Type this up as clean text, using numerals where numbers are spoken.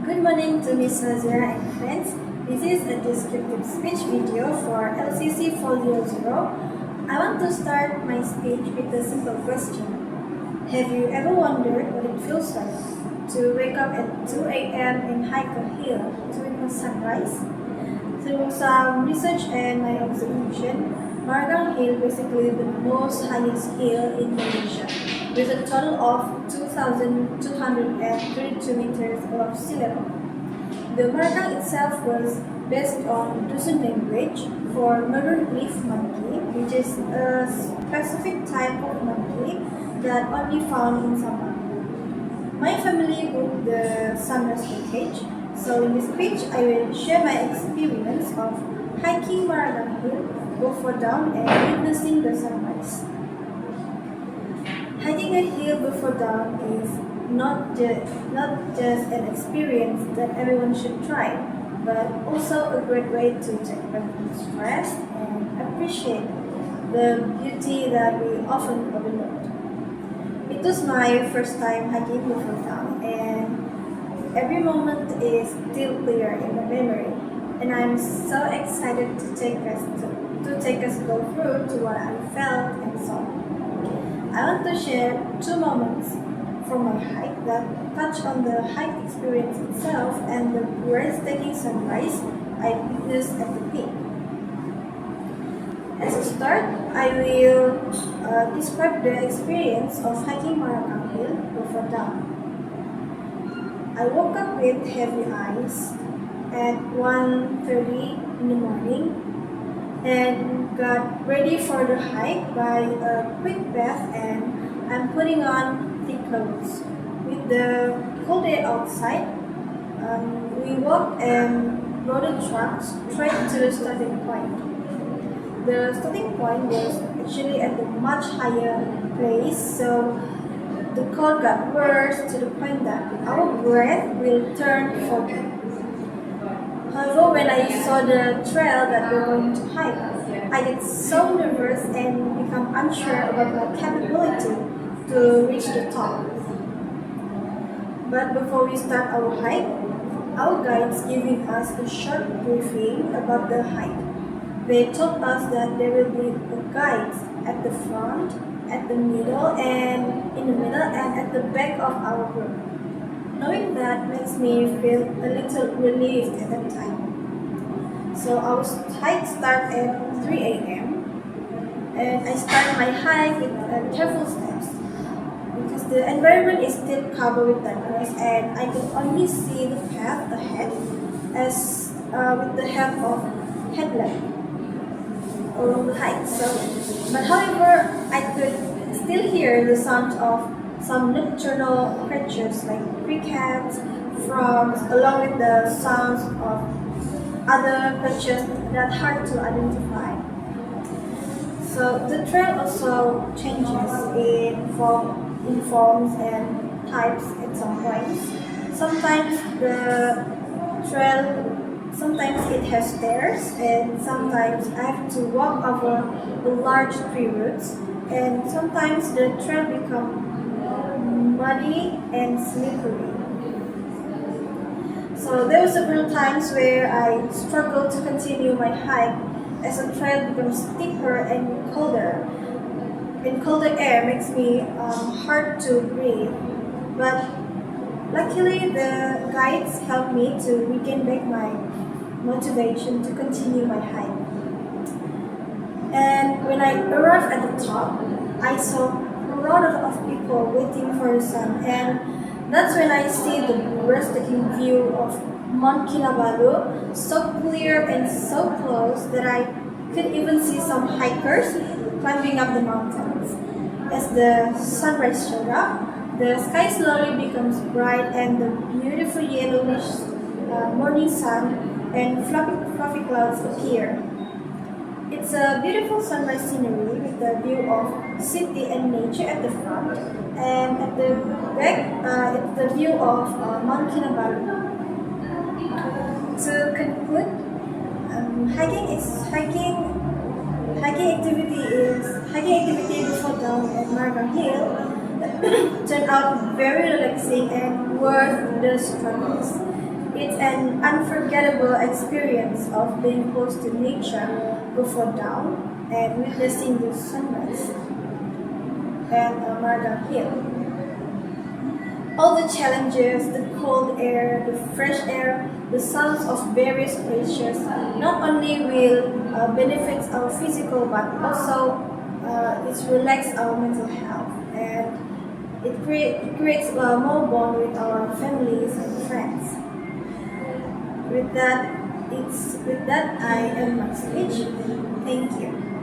Good morning to Miss Nazira and friends. This is a descriptive speech video for LCC400. I want to start my speech with a simple question. Have you ever wondered what it feels like to wake up at 2 a.m. and hike a hill to witness sunrise? Through some research and my observation, Maragang Hill is basically the most highest hill in Malaysia, with a total of 2,232 meters above sea level. The Maragang itself was based on Dusun language for northern leaf monkey, which is a specific type of monkey that only found in summer. My family booked the sunrise package, so in this speech I will share my experience of hiking Maragang Hill before dawn and witnessing the sunrise. Hiking a hill before dawn is not just an experience that everyone should try, but also a great way to take back stress and appreciate the beauty that we often overlook. It was my first time hiking before dawn, and every moment is still clear in my memory, and I'm so excited to take us go through to what I felt and saw. I want to share two moments from my hike that touch on the hike experience itself and the breathtaking sunrise I witnessed at the peak. As a start, I will describe the experience of hiking Maragang Hill before dawn. I woke up with heavy eyes at 1:30 in the morning and got ready for the hike by a quick bath, and I'm putting on thick clothes. With the cold day outside, we walked and rode the truck straight to the starting point. The starting point was actually at a much higher place, so the cold got worse to the point that our breath will turn foggy. However, when I saw the trail that we're going to hike, I get so nervous and become unsure about my capability to reach the top. But before we start our hike, our guides giving us a short briefing about the hike. They told us that there will be guides at the front, at the middle, and at the back of our group. Knowing that makes me feel a little relieved at that time. So our hike starts at 3 a.m. and I start my hike with careful steps because the environment is still covered with darkness and I can only see the path ahead as with the help of headlamp along the hike. But however, I could still hear the sound of some nocturnal creatures like crickets, frogs, along with the sounds of other creatures that are hard to identify. So the trail also changes in forms and types at some points. Sometimes it has stairs, and sometimes I have to walk over the large tree roots, and sometimes the trail becomes muddy and slippery. So there were several times where I struggled to continue my hike as the trail becomes steeper and colder. And colder air makes me hard to breathe. But luckily the guides helped me to regain back my motivation to continue my hike. And when I arrived at the top, I saw a lot of people waiting for the sun, and that's when I see the breathtaking view of Mount Kinabalu, so clear and so close that I could even see some hikers climbing up the mountains. As the sunrise showed up, the sky slowly becomes bright and the beautiful yellowish morning sun and fluffy clouds appear. It's a beautiful sunrise scenery with a view of city and nature at the front, and at the back, it's the view of Mount Kinabalu. To conclude, hiking activity before dawn at Maragang Hill turned out very relaxing and worth the struggles. It's an unforgettable experience of being close to nature before dawn and witnessing the sunrise and Maragang Hill. All the challenges, the cold air, the fresh air, the sounds of various creatures not only will benefit our physical but also it relax our mental health and it creates more bond with our families and friends. With that, I end my speech. Thank you.